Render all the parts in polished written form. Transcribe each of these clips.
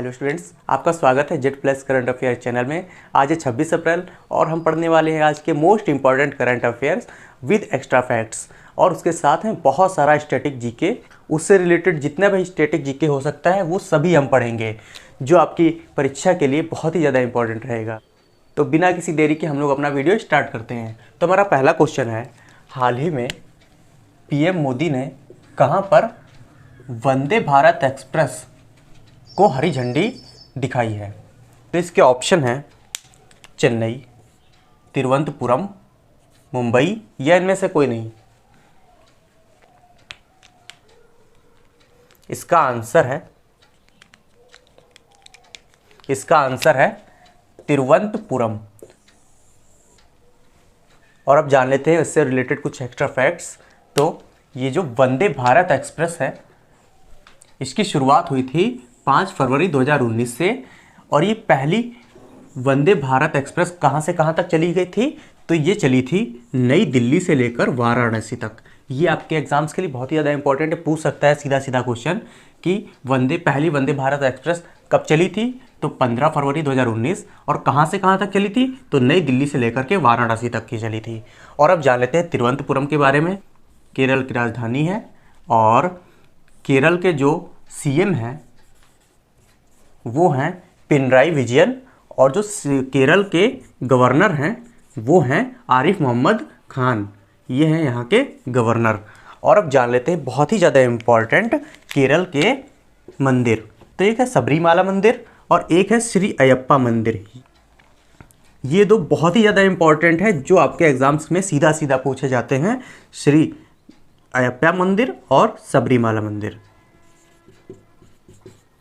Hello students, आपका स्वागत है Z plus current affair channel में। आज है 26 अप्रैल और हम पढ़ने वाले हैं आज के most important current affairs with extra facts और उसके साथ हैं बहुत सारा स्टैटिक जीके। उससे रिलेटेड जितना भी स्टैटिक जीके हो सकता है वो सभी हम पढ़ेंगे, जो आपकी परीक्षा के लिए बहुत ही ज़्यादा इंपॉर्टेंट रहेगा। तो बिना किसी देरी के हम लोग अपना वीडियो स्टार्ट करते हैं। तो हमारा पहला क्वेश्चन है, हाल ही में पीएम मोदी ने कहाँ पर वंदे भारत एक्सप्रेस को हरी झंडी दिखाई है? तो इसके ऑप्शन हैं चेन्नई, तिरुवनंतपुरम, मुंबई या इनमें से कोई नहीं। इसका आंसर है तिरुवनंतपुरम। और अब जान लेते हैं इससे रिलेटेड कुछ एक्स्ट्रा फैक्ट्स। तो ये जो वंदे भारत एक्सप्रेस है, इसकी शुरुआत हुई थी 5 फरवरी 2019 से। और ये पहली वंदे भारत एक्सप्रेस कहाँ से कहाँ तक चली गई थी? तो ये चली थी नई दिल्ली से लेकर वाराणसी तक। ये आपके एग्जाम्स के लिए बहुत ही ज़्यादा इंपॉर्टेंट है, पूछ सकता है सीधा सीधा क्वेश्चन कि पहली वंदे भारत एक्सप्रेस कब चली थी? तो 15 फरवरी 2019। और कहाँ से कहाँ तक चली थी? तो नई दिल्ली से लेकर के वाराणसी तक की चली थी। और अब जान लेते हैं तिरुवनंतपुरम के बारे में। केरल की राजधानी है और केरल के जो सीएम हैं वो हैं पिनराई विजयन, और जो केरल के गवर्नर हैं वो हैं आरिफ मोहम्मद खान। ये हैं यहाँ के गवर्नर। और अब जान लेते हैं बहुत ही ज़्यादा इम्पॉर्टेंट केरल के मंदिर। तो एक है सबरीमाला मंदिर और एक है श्री अयप्पा मंदिर। ये दो बहुत ही ज़्यादा इम्पॉर्टेंट है, जो आपके एग्जाम्स में सीधा सीधा पूछे जाते हैं। श्री अयप्पा मंदिर और सबरीमाला मंदिर,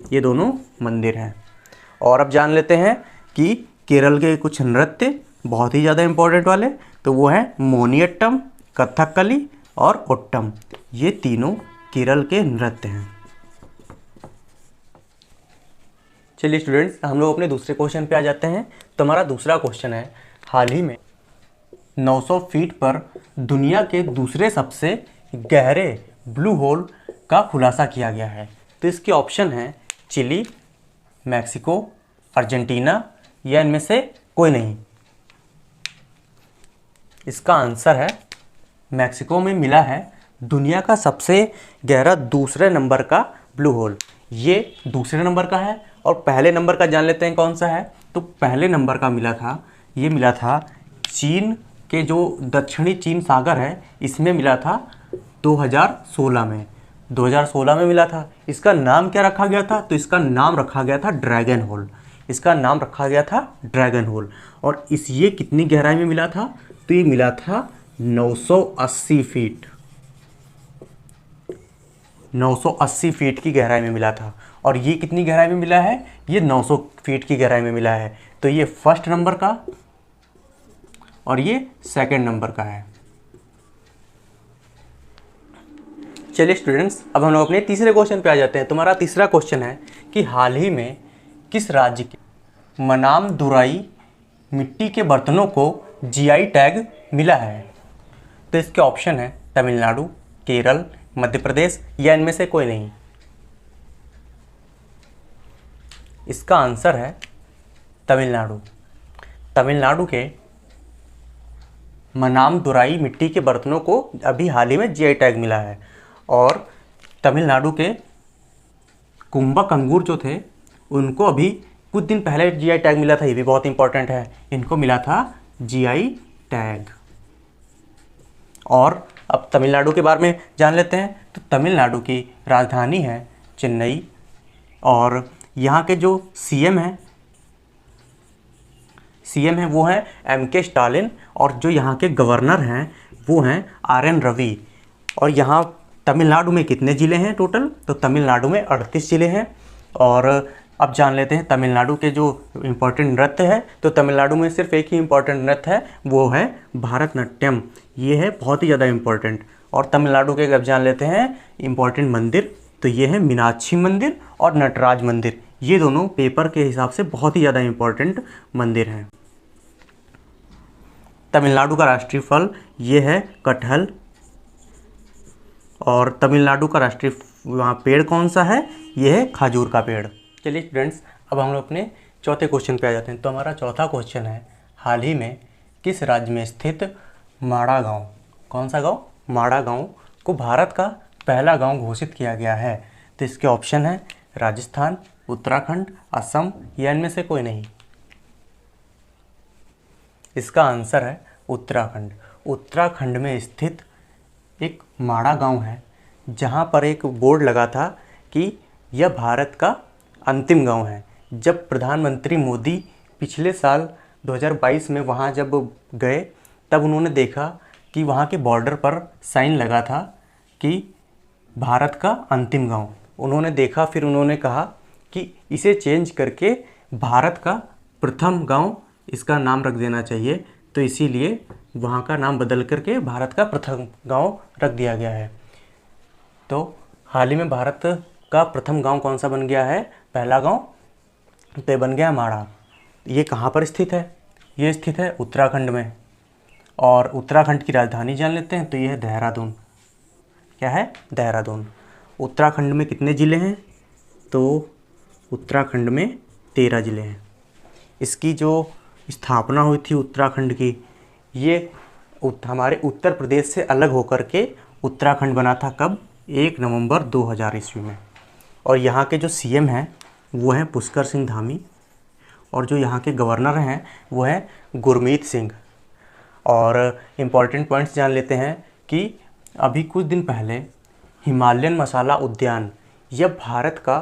ये दोनों मंदिर हैं। और अब जान लेते हैं कि केरल के कुछ नृत्य बहुत ही ज़्यादा इम्पोर्टेंट वाले। तो वो हैं मोहिनीअट्टम, कथकली और ओट्टम। ये तीनों केरल के नृत्य हैं। चलिए स्टूडेंट्स, हम लोग अपने दूसरे क्वेश्चन पे आ जाते हैं। तो हमारा दूसरा क्वेश्चन है, हाल ही में 900 फीट पर दुनिया के दूसरे सबसे गहरे ब्लू होल का खुलासा किया गया है। तो इसके ऑप्शन हैं चिली, मैक्सिको, अर्जेंटीना या इनमें से कोई नहीं। इसका आंसर है मैक्सिको में मिला है दुनिया का सबसे गहरा दूसरे नंबर का ब्लू होल। ये दूसरे नंबर का है। और पहले नंबर का जान लेते हैं कौन सा है। तो पहले नंबर का मिला था चीन के जो दक्षिणी चीन सागर है, इसमें मिला था 2016 में। 2016 में मिला था। इसका नाम क्या रखा गया था? तो इसका नाम रखा गया था ड्रैगन होल। इसका नाम रखा गया था ड्रैगन होल। और ये कितनी गहराई में मिला था? तो ये मिला था 980 फीट। 980 फीट की गहराई में मिला था। और ये कितनी गहराई में मिला है? ये 900 फीट की गहराई में मिला है। तो ये फर्स्ट नंबर का और ये सेकंड नंबर का है। चलिए स्टूडेंट्स, अब हम लोग अपने तीसरे क्वेश्चन पे आ जाते हैं। तुम्हारा तीसरा क्वेश्चन है कि हाल ही में किस राज्य के मनाम दुराई मिट्टी के बर्तनों को जीआई टैग मिला है? तो इसके ऑप्शन है तमिलनाडु, केरल, मध्य प्रदेश या इनमें से कोई नहीं। इसका आंसर है तमिलनाडु। तमिलनाडु के मनाम दुराई मिट्टी के बर्तनों को अभी हाल ही में जीआई टैग मिला है। और तमिलनाडु के कुंभक अंगूर जो थे, उनको अभी कुछ दिन पहले जीआई टैग मिला था। ये भी बहुत इंपॉर्टेंट है, इनको मिला था जीआई टैग। और अब तमिलनाडु के बारे में जान लेते हैं। तो तमिलनाडु की राजधानी है चेन्नई और यहाँ के जो सीएम हैं वो हैं एमके स्टालिन। और जो यहाँ के गवर्नर हैं वो हैं आरएन रवि। और यहाँ तमिलनाडु में कितने ज़िले हैं टोटल? तो तमिलनाडु में 38 ज़िले हैं। और अब जान लेते हैं तमिलनाडु के जो इम्पोर्टेंट नृत्य है। तो तमिलनाडु में सिर्फ एक ही इम्पोर्टेंट नृत्य है, वो है भारतनाट्यम। ये है बहुत ही ज़्यादा इम्पोर्टेंट। और तमिलनाडु के अब जान लेते हैं इम्पोर्टेंट मंदिर। तो ये है मीनाक्षी मंदिर और नटराज मंदिर। ये दोनों पेपर के हिसाब से बहुत ही ज़्यादा इम्पोर्टेंट मंदिर हैं। तमिलनाडु का राष्ट्रीय फल ये है कटहल। और तमिलनाडु का राष्ट्रीय वहाँ पेड़ कौन सा है? ये है खजूर का पेड़। चलिए स्टूडेंट्स, अब हम लोग अपने चौथे क्वेश्चन पे आ जाते हैं। तो हमारा चौथा क्वेश्चन है, हाल ही में किस राज्य में स्थित माड़ा गांव, कौन सा गांव, माड़ा गांव को भारत का पहला गांव घोषित किया गया है? तो इसके ऑप्शन है राजस्थान, उत्तराखंड, असम या इनमें से कोई नहीं। इसका आंसर है उत्तराखंड। उत्तराखंड में स्थित एक माड़ा गांव है, जहां पर एक बोर्ड लगा था कि यह भारत का अंतिम गांव है। जब प्रधानमंत्री मोदी पिछले साल 2022 में वहां जब गए, तब उन्होंने देखा कि वहां के बॉर्डर पर साइन लगा था कि भारत का अंतिम गांव। उन्होंने देखा, फिर उन्होंने कहा कि इसे चेंज करके भारत का प्रथम गांव इसका नाम रख देना चाहिए। तो इसीलिए वहाँ का नाम बदल करके भारत का प्रथम गांव रख दिया गया है। तो हाल ही में भारत का प्रथम गांव कौन सा बन गया है, पहला गांव? तो बन गया माड़ा। ये कहाँ पर स्थित है? ये स्थित है उत्तराखंड में। और उत्तराखंड की राजधानी जान लेते हैं, तो ये है देहरादून। क्या है? देहरादून। उत्तराखंड में कितने ज़िले हैं? तो उत्तराखंड में 13 ज़िले हैं। इसकी जो स्थापना हुई थी उत्तराखंड की, ये हमारे उत्तर प्रदेश से अलग होकर के उत्तराखंड बना था। कब? 1 नवंबर 2000 ईस्वी में। और यहाँ के जो सीएम हैं वो हैं पुष्कर सिंह धामी, और जो यहाँ के गवर्नर हैं वो हैं गुरमीत सिंह। और इम्पॉर्टेंट पॉइंट्स जान लेते हैं कि अभी कुछ दिन पहले हिमालयन मसाला उद्यान, यह भारत का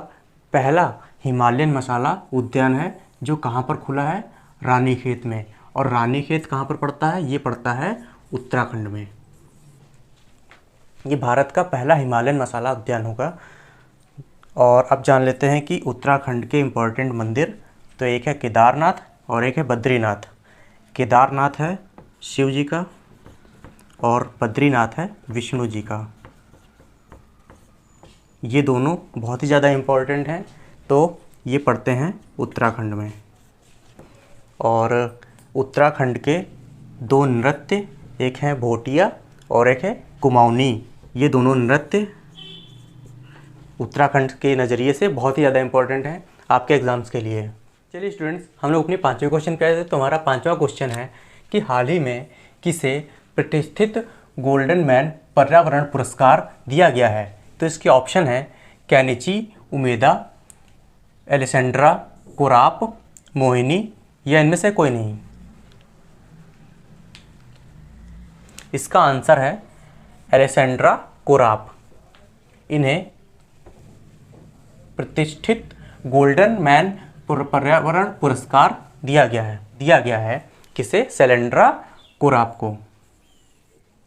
पहला हिमालयन मसाला उद्यान है, जो कहाँ पर खुला है? रानीखेत में। और रानीखेत कहाँ पर पड़ता है? ये पड़ता है उत्तराखंड में। ये भारत का पहला हिमालयन मसाला उद्यान होगा। और अब जान लेते हैं कि उत्तराखंड के इम्पोर्टेंट मंदिर, तो एक है केदारनाथ और एक है बद्रीनाथ। केदारनाथ है शिव जी का और बद्रीनाथ है विष्णु जी का। ये दोनों बहुत ही ज़्यादा इम्पोर्टेंट हैं, तो ये पढ़ते हैं उत्तराखंड में। और उत्तराखंड के 2 नृत्य, एक है भोटिया और एक है कुमाऊनी। ये दोनों नृत्य उत्तराखंड के नज़रिए से बहुत ही ज़्यादा इम्पोर्टेंट हैं आपके एग्ज़ाम्स के लिए। चलिए स्टूडेंट्स, हम लोग अपने 5वें क्वेश्चन पे आए थे। तो हमारा 5वां क्वेश्चन है कि हाल ही में किसे प्रतिष्ठित गोल्डन मैन पर्यावरण पुरस्कार दिया गया है? तो इसके ऑप्शन है केनिची उमेदा, एलेसेंड्रा कोराप, मोहिनी या इनमें से कोई नहीं। इसका आंसर है एलेसेंड्रा कोराप। इन्हें प्रतिष्ठित गोल्डन मैन पर्यावरण पुरस्कार दिया गया है किसे? सेलेंड्रा कोराप को।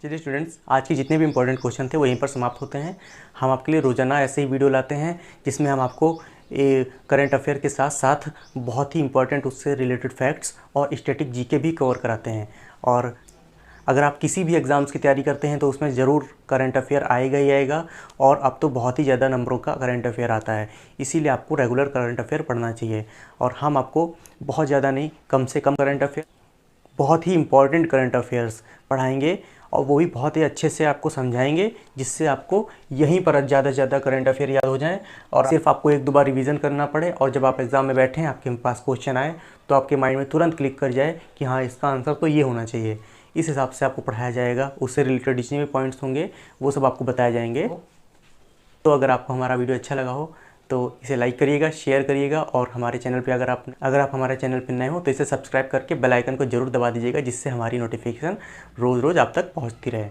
चलिए स्टूडेंट्स, आज के जितने भी इंपॉर्टेंट क्वेश्चन थे वो यहीं पर समाप्त होते हैं। हम आपके लिए रोजाना ऐसे ही वीडियो लाते हैं जिसमें हम आपको करंट अफेयर के साथ साथ बहुत ही इंपॉर्टेंट उससे रिलेटेड फैक्ट्स और स्टैटिक जीके भी कवर कराते हैं। और अगर आप किसी भी एग्ज़ाम्स की तैयारी करते हैं तो उसमें ज़रूर करंट अफेयर आएगा ही आएगा। और अब तो बहुत ही ज़्यादा नंबरों का करंट अफेयर आता है, इसीलिए आपको रेगुलर करंट अफेयर पढ़ना चाहिए। और हम आपको बहुत ज़्यादा नहीं, कम से कम करंट अफेयर, बहुत ही इंपॉर्टेंट करंट अफेयर्स पढ़ाएंगे, और वो भी बहुत ही अच्छे से आपको समझाएंगे, जिससे आपको यहीं पर ज़्यादा से ज़्यादा करंट अफेयर याद हो जाएं और सिर्फ आपको 1-2 बार रिवीजन करना पड़े। और जब आप एग्ज़ाम में बैठें, आपके पास क्वेश्चन आए, तो आपके माइंड में तुरंत क्लिक कर जाए कि हाँ, इसका आंसर तो ये होना चाहिए। इस हिसाब से आपको पढ़ाया जाएगा। उससे रिलेटेड जितने भी पॉइंट्स होंगे वो सब आपको बताए जाएंगे। तो अगर आपको हमारा वीडियो अच्छा लगा हो तो इसे लाइक करिएगा, शेयर करिएगा, और हमारे चैनल पे अगर आप हमारे चैनल पे नए हो तो इसे सब्सक्राइब करके बेल आइकन को जरूर दबा दीजिएगा, जिससे हमारी नोटिफिकेशन रोज़ आप तक पहुंचती रहे।